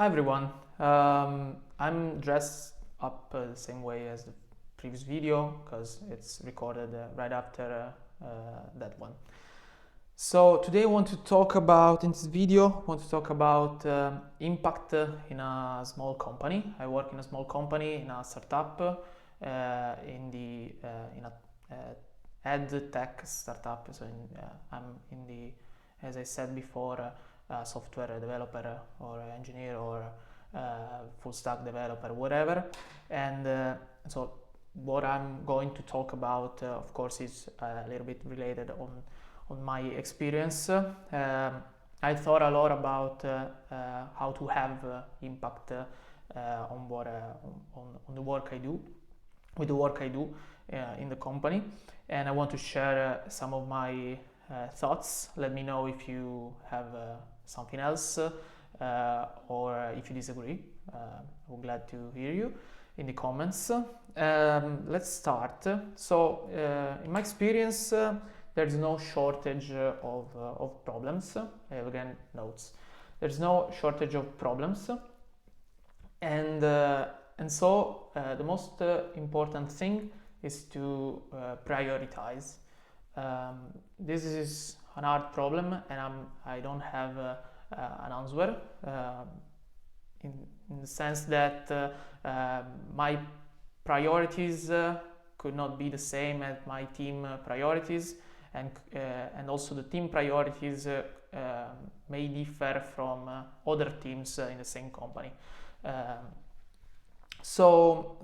Hi everyone, I'm dressed up the same way as the previous video because it's recorded right after that one. So today I want to talk about, in this video, I want to talk about impact in a small company. I work in a small company, in a startup, in a ed tech startup. So I'm in the, as I said before, software developer or engineer or full stack developer, whatever. And so what I'm going to talk about, of course, is a little bit related on my experience. I thought a lot about how to have impact on what on the work I do, with the work I do in the company, and I want to share some of my thoughts. Let me know if you have something else or if you disagree. I'm glad to hear you in the comments. Let's start. So in my experience, there's no shortage of problems. I have again notes. There's no shortage of problems, and so the most important thing is to prioritize. This is an hard problem, and I don't have an answer in the sense that my priorities could not be the same as my team priorities, and also the team priorities may differ from other teams in the same company. So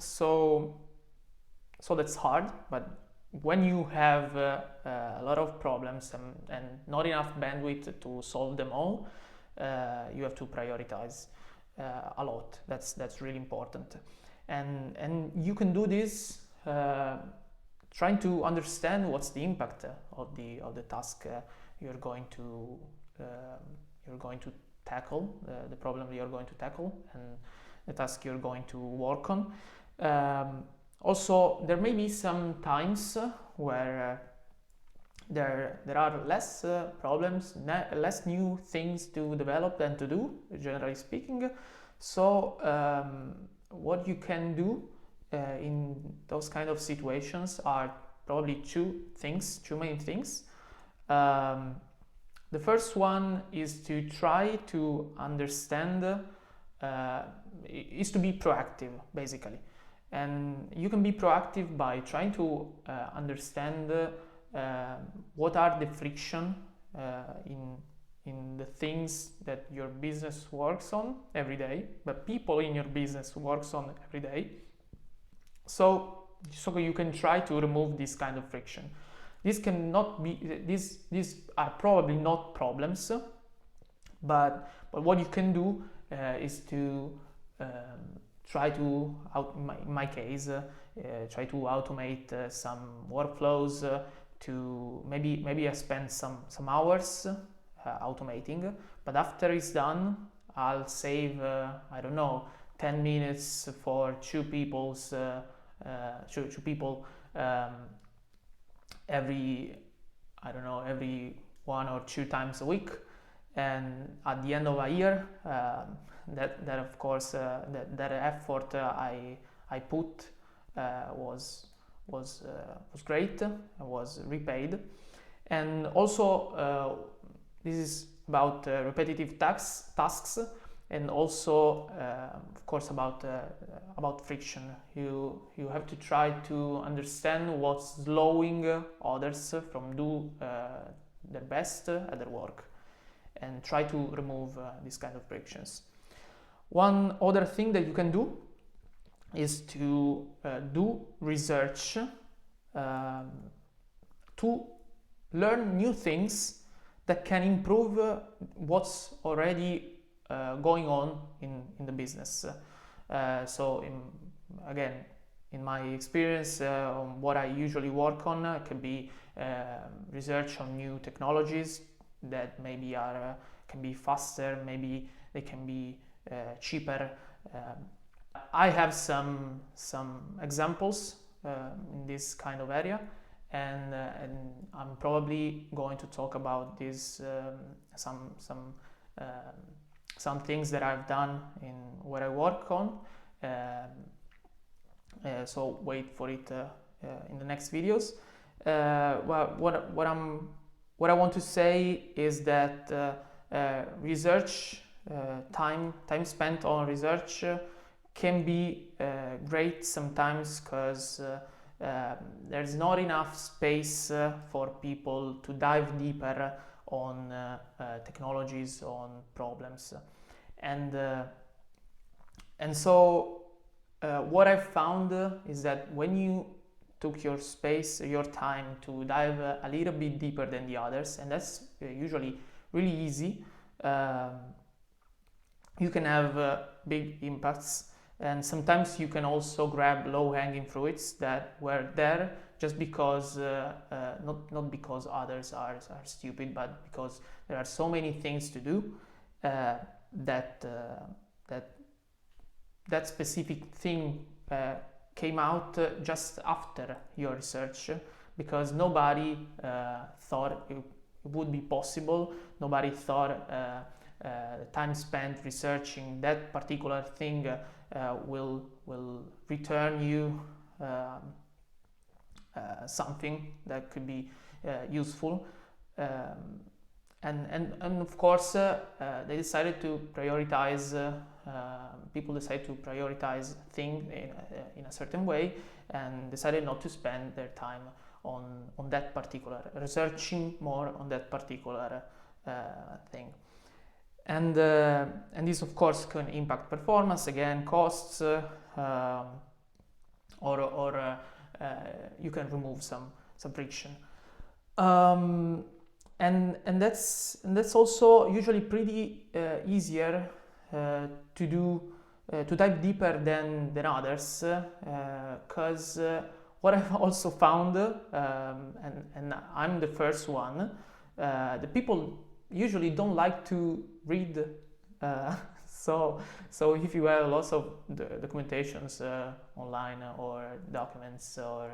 that's hard, but when you have a lot of problems and not enough bandwidth to solve them all, you have to prioritize a lot. That's really important, and you can do this trying to understand what's the impact of the task you're going to tackle, the problem you're going to tackle, and the task you're going to work on. Also, there may be some times where there are less problems, less new things to develop and to do, generally speaking. So what you can do in those kind of situations are probably two main things. The first one is to try to understand, is to be proactive, basically. And you can be proactive by trying to understand what are the friction in the things that your business works on every day, but people in your business works on every day. So you can try to remove this kind of friction. These are probably not problems, but what you can do is to try to, in my case, try to automate some workflows. To maybe I spend some hours automating, but after it's done, I'll save I don't know, 10 minutes for two people every 1 or 2 times a week, and at the end of a year, that of course that effort I put was great, was repaid. And also this is about repetitive tasks, and also of course about friction. You have to try to understand what's slowing others from do their best at their work, and try to remove these kind of frictions. One other thing that you can do is to do research, to learn new things that can improve what's already going on in the business. So in my experience, what I usually work on can be research on new technologies that maybe can be faster, maybe they can be cheaper. I have some examples in this kind of area, and I'm probably going to talk about this some some things that I've done in where I work on. So wait for it in the next videos. What I want to say is that research, time spent on research can be great sometimes, because there's not enough space for people to dive deeper on technologies, on problems, and so what I've found is that when you took your space, your time to dive a little bit deeper than the others, and that's usually really easy, you can have big impacts. And sometimes you can also grab low-hanging fruits that were there just because, not because others are stupid, but because there are so many things to do that specific thing came out just after your research, because nobody thought it would be possible. Nobody thought time spent researching that particular thing will return you something that could be useful, and of course they decided to prioritize. People decided to prioritize things in a certain way, and decided not to spend their time on that particular, researching more on that particular thing. And this of course can impact performance, again, costs, or you can remove some friction, and that's also usually pretty easier to do, to dive deeper than others, because what I've also found, and I'm the first one, the people usually don't like to read, so if you have lots of documentations online, or documents, or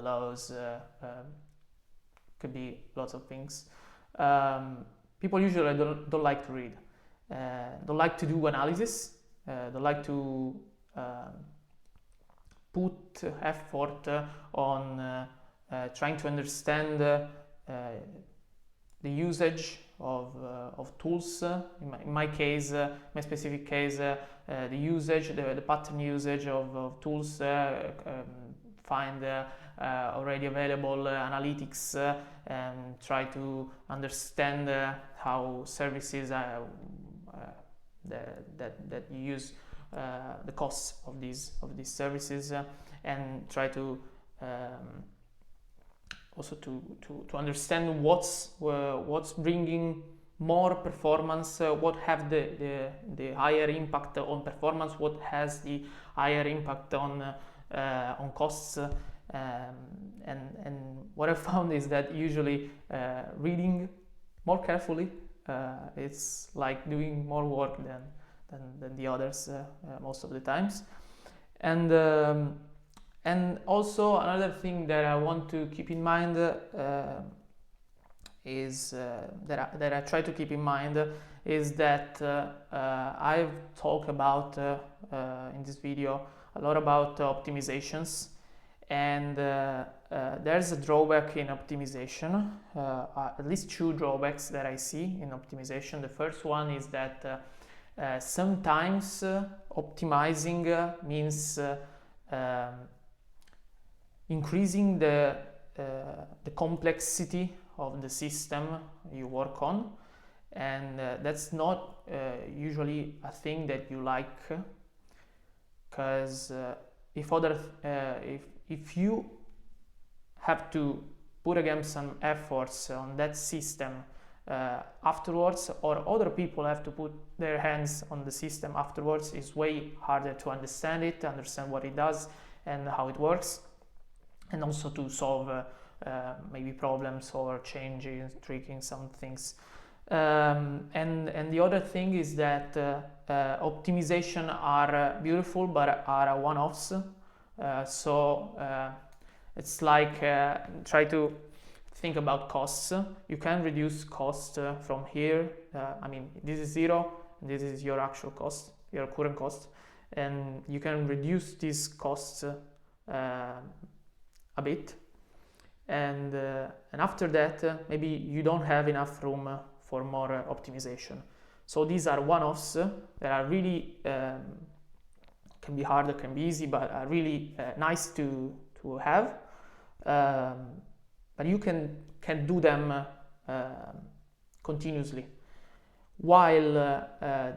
laws, could be lots of things, people usually don't like to read, don't like to do analysis, don't like to put effort on trying to understand the usage of tools. In my case, my specific case, the usage, the pattern usage of tools, find already available analytics, and try to understand how services that you use, the costs of these services, and try to also to understand what's bringing more performance, what have the higher impact on performance, what has the higher impact on costs, and what I found is that usually reading more carefully, it's like doing more work than the others most of the times. And also another thing that I want to keep in mind is that I try to keep in mind is that I've talked about in this video a lot about optimizations, and there's a drawback in optimization, at least two drawbacks that I see in optimization. The first one is that sometimes optimizing means increasing the complexity of the system you work on, and that's not usually a thing that you like, because if you have to put again some efforts on that system afterwards, or other people have to put their hands on the system afterwards, it's way harder to understand it, understand what it does and how it works, and also to solve maybe problems or changing, tweaking some things. And the other thing is that optimization are beautiful but are one-offs. So it's like try to think about costs. You can reduce cost from here. I mean, this is 0, this is your actual cost, your current cost, and you can reduce these costs a bit, and after that maybe you don't have enough room for more optimization. So these are one-offs that are really can be hard, can be easy, but are really nice to have. But you can do them continuously, while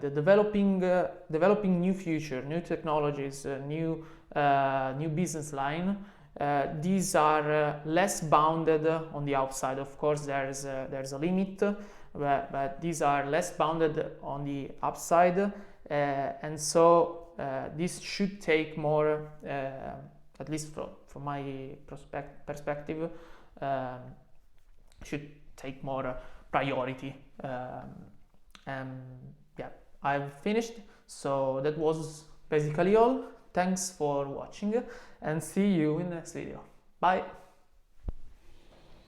the developing new feature, new technologies, new business line. These are less bounded on the outside. Of course, there's a limit, but these are less bounded on the upside, and so this should take more, at least from my perspective, should take more priority. Yeah, I've finished. So that was basically all. Thanks for watching, and see you in the next video. Bye!